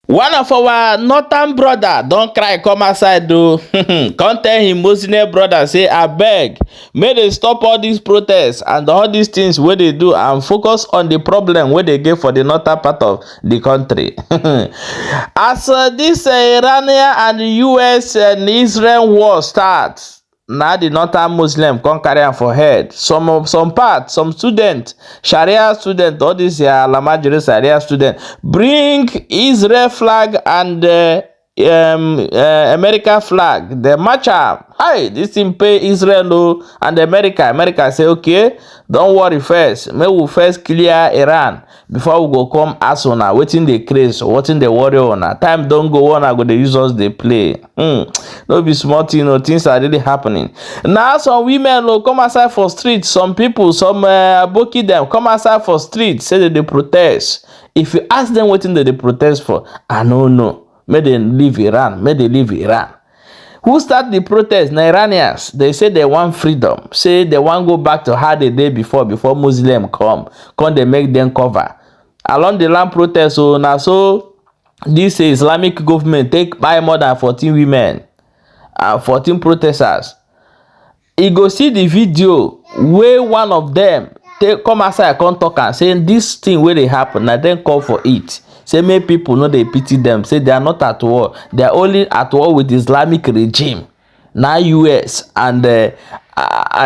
One of our northern brother don't cry come outside though. Come tell him Muslim brother say abeg make they stop all these protests and all these things where they do and focus on the problem where they get for the northern part of the country. As this Iranian and US and Israel war starts, now the northern Muslim come carry am for head. Some student, Sharia student, all these Lamajiri Sharia student, bring Israel flag and America flag. They match am. Hi, this thing pay Israel and America. America say okay, don't worry first. May we first clear Iran before we go come ask una wetin dey craze, wetin dey worry una. Time don't go on, I go dey use us dey play. No be small thing, no things are really happening. Now some women come outside for street, some people, some aboki them come outside for street, say that they protest. If you ask them wetin they protest for, I no know. May they leave Iran, may they leave Iran. Who start the protest? The Iranians. They say they want freedom. Say they want go back to how they did before Muslim come they make them cover. Along the land protest, so now so this Islamic government take by more than 14 women and 14 protesters. You go see the video where one of them come outside come talk and saying this thing where they happen and then call for it. Say make people know they pity them. Say they are not at war. They are only at war with the Islamic regime. Now US and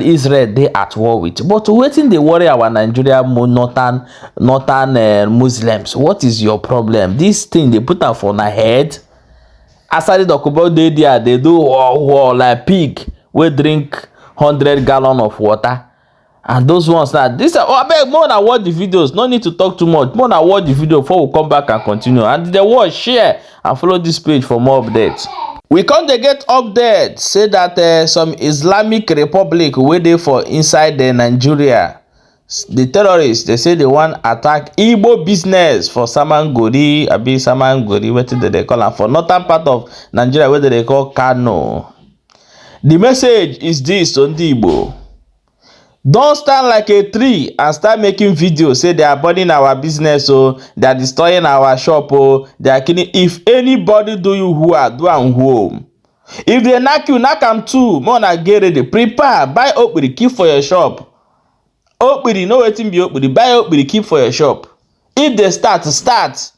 Israel they at war with. But waiting they worry our Nigeria northern Muslims. What is your problem? This thing they put out for my head. Aside the document they there, they do war like pig. We drink 100 gallons of water. And those ones that this I beg more than watch the videos. No need to talk too much. More than watch the video before we come back and continue. And the watch, share and follow this page for more updates. We come to get updates. Say that some Islamic Republic where they for inside Nigeria. The terrorists they say they want attack Igbo business for Samangori, Abi Samangori, what did they call them for northern part of Nigeria where they call Kano. The message is this on the Igbo. Don't stand like a tree and start making videos. Say they are burning our business, so they are destroying our shop, they are killing. If anybody do you who are do am home. If they knock you, knock them too. More na get ready. Prepare, buy okpiri, keep for your shop. Okpiri, no waiting be okpiri. Buy okpiri, keep for your shop. If they start.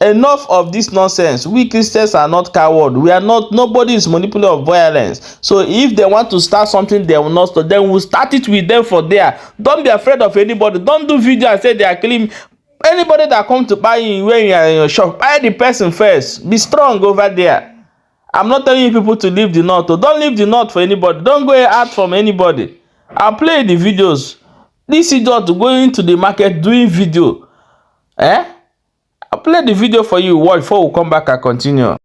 Enough of this nonsense. We Christians are not coward. We are not. Nobody is manipulative of violence. So if they want to start something, they will not start. Then we'll start it with them for there. Don't be afraid of anybody. Don't do video and say they are killing. Anybody that come to buy you when you are in your shop, buy the person first. Be strong over there. I'm not telling you people to leave the north. Don't leave the north for anybody. Don't go out from anybody. I'll play the videos. This idiot going to the market doing video. I'll play the video for you before we come back and continue.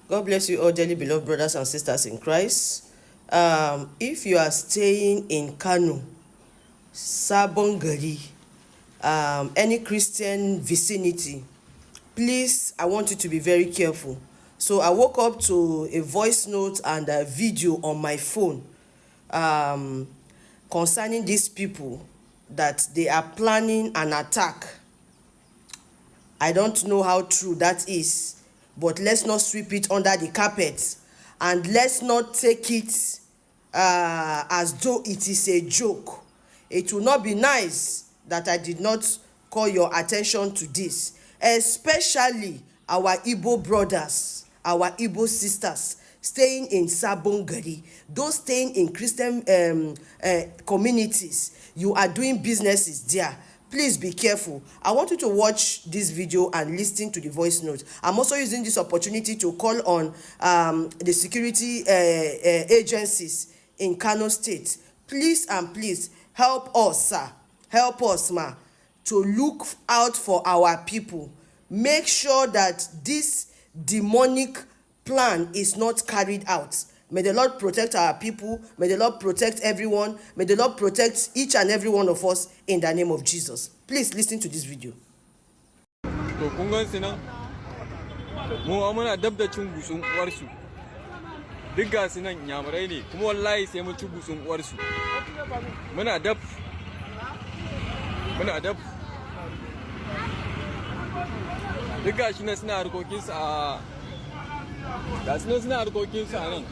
God bless you all, dearly beloved brothers and sisters in Christ. If you are staying in Kano, Sabongari, any Christian vicinity, please, I want you to be very careful. So I woke up to a voice note and a video on my phone concerning these people that they are planning an attack. I don't know how true that is, but let's not sweep it under the carpet and let's not take it as though it is a joke. It will not be nice that I did not call your attention to this, especially our Igbo brothers, our Igbo sisters staying in Sabongari, those staying in Christian communities. You are doing businesses there. Please be careful. I want you to watch this video and listen to the voice note. I'm also using this opportunity to call on the security agencies in Kano State. Please and please help us, sir. Help us, ma, to look out for our people. Make sure that this demonic plan is not carried out. May the Lord protect our people. May the Lord protect everyone. May the Lord protect each and every one of us in the name of Jesus. Please listen to this video. Duk gashi na suna harkokinsu a gasu nan suna harkokinsu a nan.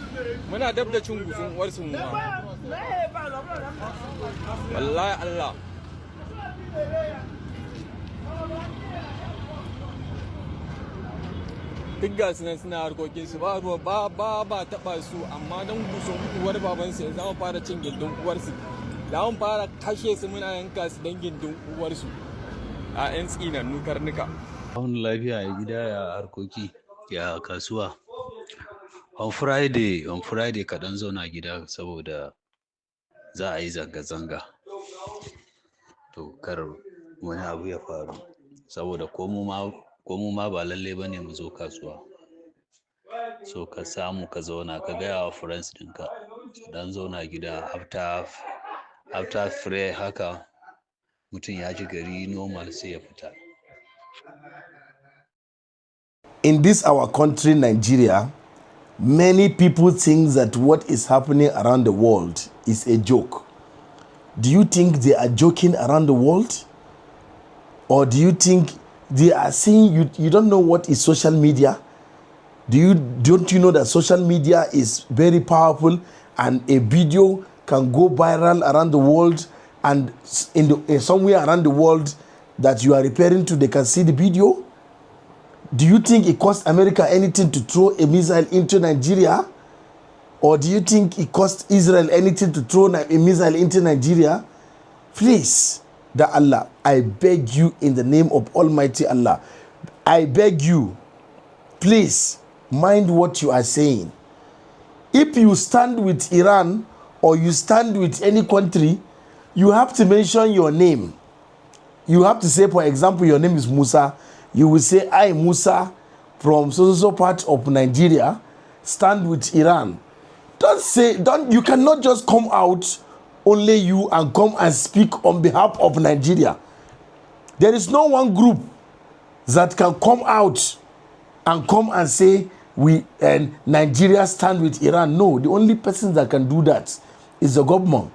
Muna dab da cin gutsun uwarsu mu ma. Wallahi Allah. Duk gasu nan suna harkokinsu ba ruwa ba taɓa su amma don gutsun uwar babansu yanzu an fara cin gindin uwarsu. Da an fara kashe su muna yanka su don gindin uwarsu. A 'yan tsinannu karnuka. Wani lafiya ya gida ya harkoki ya kasuwa. On Friday kaɗan zauna gida saboda za a yi zanga-zanga. To kar wani abu ya faru saboda ko mu ma ba lalle ba ne mu zo kasuwa. So ka samu ka zauna ka gaya wa friends ɗinka dan zauna gida after free haka mutum ya ji gari normal sai ya fita. In this our country, Nigeria, many people think that what is happening around the world is a joke. Do you think they are joking around the world? Or do you think they are saying you don't know what is social media? Don't you know that social media is very powerful and a video can go viral around the world, and in somewhere around the world that you are referring to, they can see the video? Do you think it cost America anything to throw a missile into Nigeria? Or do you think it cost Israel anything to throw a missile into Nigeria? Please, the Allah, I beg you in the name of Almighty Allah, I beg you, please mind what you are saying. If you stand with Iran or you stand with any country, you have to mention your name. You have to say, for example, your name is Musa. You will say, I, Musa, from so part of Nigeria, stand with Iran. You cannot just come out, only you, and come and speak on behalf of Nigeria. There is no one group that can come out and come and say, Nigeria stand with Iran. No, the only person that can do that is the government.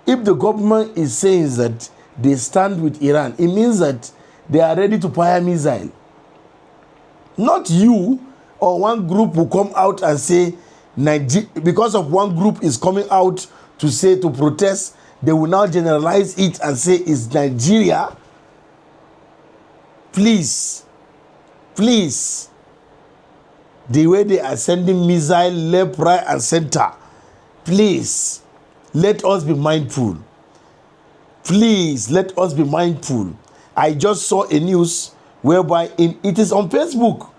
If the government is saying that they stand with Iran, it means that they are ready to fire missile. Not you or one group will come out and say, because of one group is coming out to protest, they will now generalize it and say it's Nigeria. Please, the way they are sending missile left, right, and center, please, let us be mindful. Please, let us be mindful. I just saw a news whereby it is on Facebook.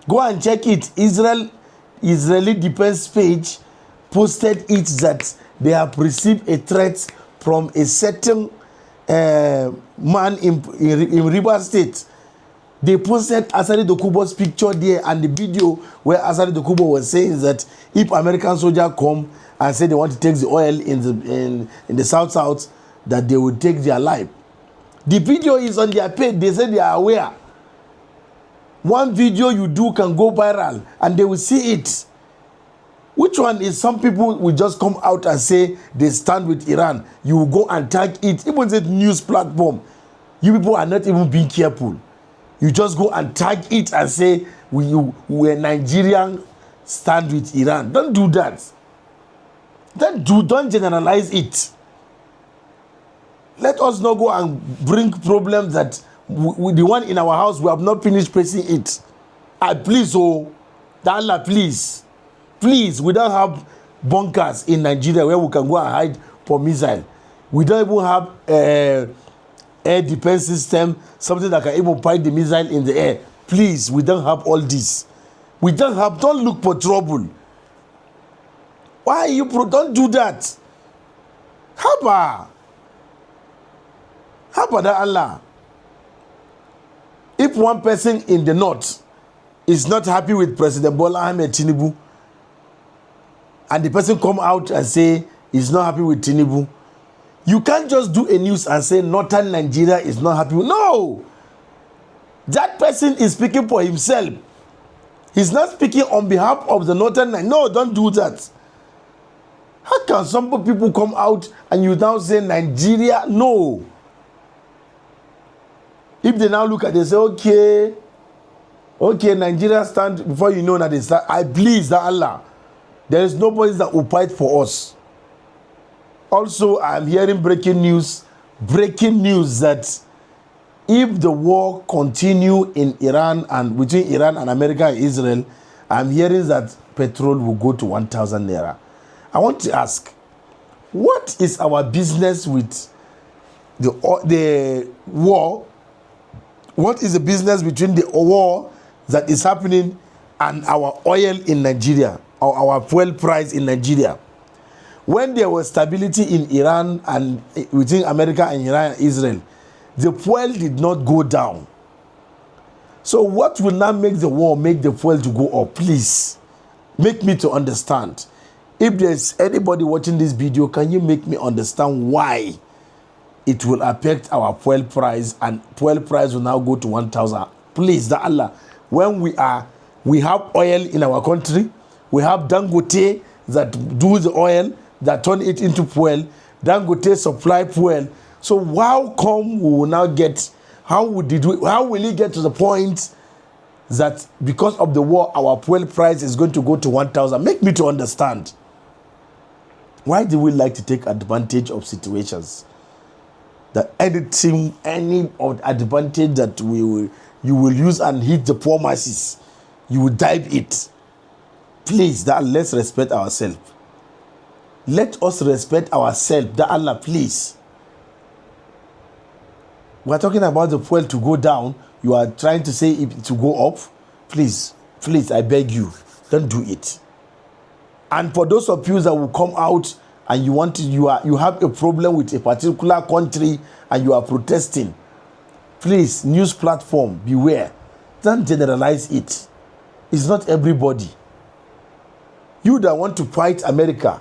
Go and check it. Israeli defense page posted it that they have received a threat from a certain man in Rivers State. They posted Asari Dokubo's picture there and the video where Asari Dokubo was saying that if American soldiers come and say they want to take the oil in the south, that they will take their life. The video is on their page. They say they are aware. One video you do can go viral and they will see it. Which one is some people will just come out and say they stand with Iran. You will go and tag it. Even the news platform. You people are not even being careful. You just go and tag it and say we're Nigerian stand with Iran. Don't do that. Don't generalize it. Let us not go and bring problems that with the one in our house, we have not finished pressing it. Please, Allah, please, we don't have bunkers in Nigeria where we can go and hide for missile. We don't even have air defense system, something that can even fight the missile in the air. Please, we don't have all this. Don't look for trouble. Why don't do that? How about that, Allah? If one person in the north is not happy with President Bola Ahmed Tinubu, and the person come out and say he's not happy with Tinubu, you can't just do a news and say northern Nigeria is not happy. No! That person is speaking for himself. He's not speaking on behalf of the northern Nigeria. No, don't do that. How can some people come out and you now say Nigeria? No. If they now look at it, they say, okay, Okay, Nigeria stand before you know that they start. I please that Allah. There is nobody that will fight for us. Also, I'm hearing breaking news that if the war continue in Iran and between Iran and America and Israel, I'm hearing that petrol will go to 1,000 naira. I want to ask, what is our business with the war? What is the business between the war that is happening and our oil in Nigeria, or our fuel price in Nigeria? When there was stability in Iran and between America and Iran and Israel, the fuel did not go down. So what will now make the war make the fuel to go up? Please, make me to understand. If there's anybody watching this video, can you make me understand why it will affect our fuel price, and fuel price will now go to 1,000? Please, the Allah, when we have oil in our country, we have Dangote that do the oil, that turn it into fuel. Dangote supply fuel. So how come we will now get, how will it get to the point that because of the war, our fuel price is going to go to 1,000? Make me to understand. Why do we like to take advantage of situations? That any of advantage that you will use and hit the poor masses, you will dive it. Please, that let's respect ourselves. Let us respect ourselves. That Allah, please. We are talking about the fuel to go down. You are trying to say it to go up. Please, I beg you, don't do it. And for those of you that will come out and you have a problem with a particular country and you are protesting, please, news platform, beware. Don't generalize it. It's not everybody. You that want to fight America,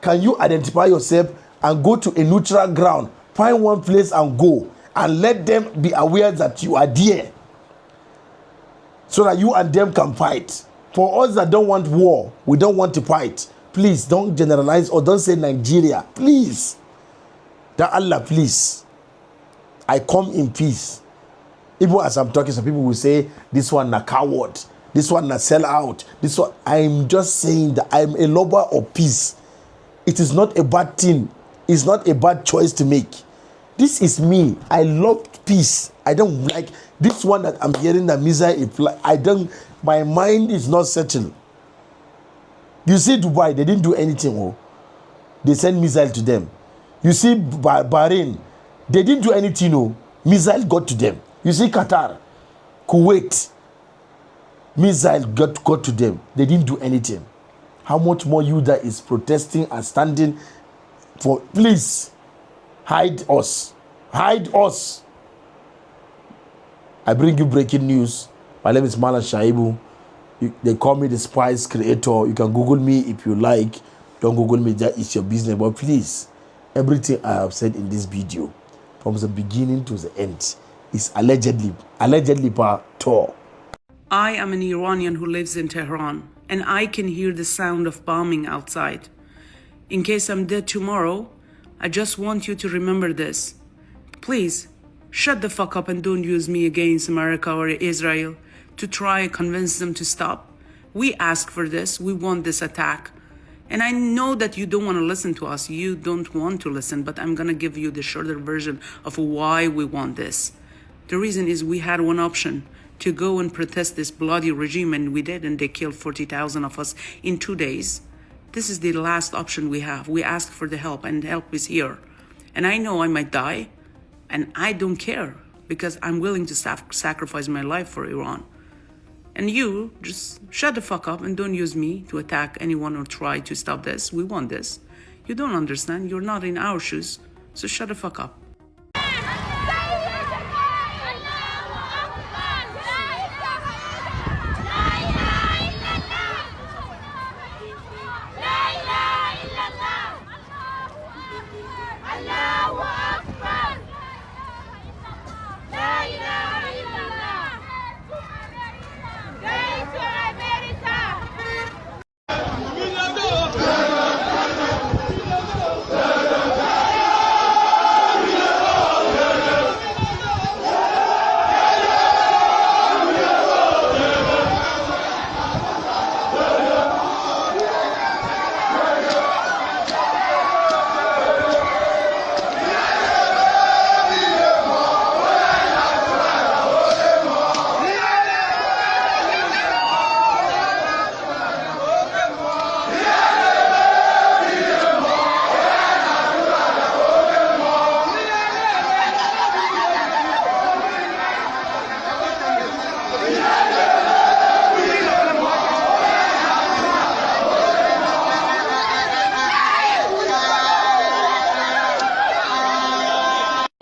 can you identify yourself and go to a neutral ground, find one place and go, and let them be aware that you are there, so that you and them can fight? For us that don't want war, we don't want to fight, please don't generalize or don't say Nigeria. Please. That Allah, please. I come in peace. Even as I'm talking, some people will say, this one na coward, this one na sell out, this one. I'm just saying that I'm a lover of peace. It is not a bad thing. It's not a bad choice to make. This is me. I love peace. I don't like this one that I'm hearing the missile. My mind is not settled. You see Dubai, they didn't do anything. Oh, they sent missile to them. You see Bahrain, they didn't do anything. Oh, missile got to them. You see Qatar, Kuwait, missile got to them. They didn't do anything. How much more you that is protesting and standing for? Please, hide us. Hide us. I bring you breaking news. My name is Malan Shaibu. They call me the Spice Creator. You can Google me if you like. Don't Google me, that is your business. But please, everything I have said in this video, from the beginning to the end, is allegedly per Tor. I am an Iranian who lives in Tehran, and I can hear the sound of bombing outside. In case I'm dead tomorrow, I just want you to remember this. Please, shut the fuck up and don't use me against America or Israel to try and convince them to stop. We ask for this. We want this attack. And I know that you don't want to listen to us. You don't want to listen, but I'm going to give you the shorter version of why we want this. The reason is we had one option, to go and protest this bloody regime, and we did, and they killed 40,000 of us in 2 days. This is the last option we have. We ask for the help, and the help is here. And I know I might die, and I don't care, because I'm willing to sacrifice my life for Iran. And you, just shut the fuck up and don't use me to attack anyone or try to stop this. We want this. You don't understand. You're not in our shoes. So shut the fuck up.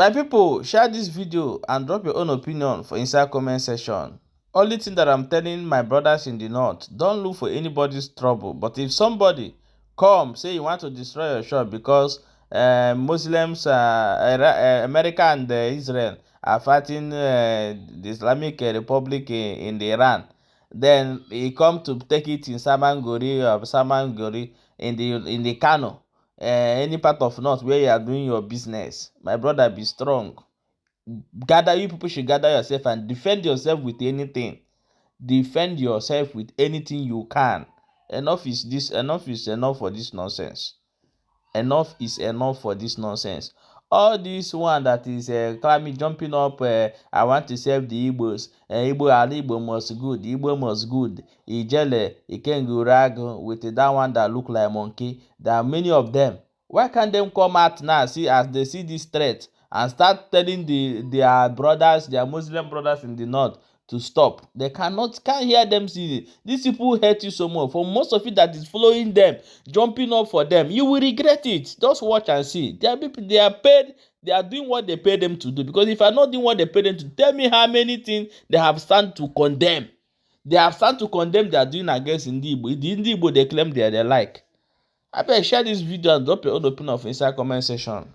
My people, share this video and drop your own opinion for inside comment section. Only thing that I'm telling my brothers in the north, don't look for anybody's trouble. But if somebody come say you want to destroy your shop because Muslims, America and Israel are fighting the Islamic Republic in the Iran, then he come to take it in Samangori in the Kano, any part of north where you are doing your business. My brother, be strong. Gather, you people should gather yourself and defend yourself with anything. Defend yourself with anything you can. Enough is enough for this nonsense. Enough is enough for this nonsense. All this one that is climbing, jumping up, I want to save the Igbos. Igbo must good. Igbo must good. Ijele, Ikengurago, with that one that look like monkey. There are many of them. Why can't them come out now, see, as they see this threat, and start telling their brothers, their Muslim brothers in the north, to stop? They can't hear them. See, these people hate you so much. For most of you that is following them, jumping up for them, you will regret it. Just watch and see. There are people, they are paid, they are doing what they pay them to do. Because if I'm not doing what they pay them to, tell me how many things they have stand to condemn. They have stand to condemn they are doing against Igbo. The Igbo they claim they like. I better share this video and drop your own opinion inside comment section.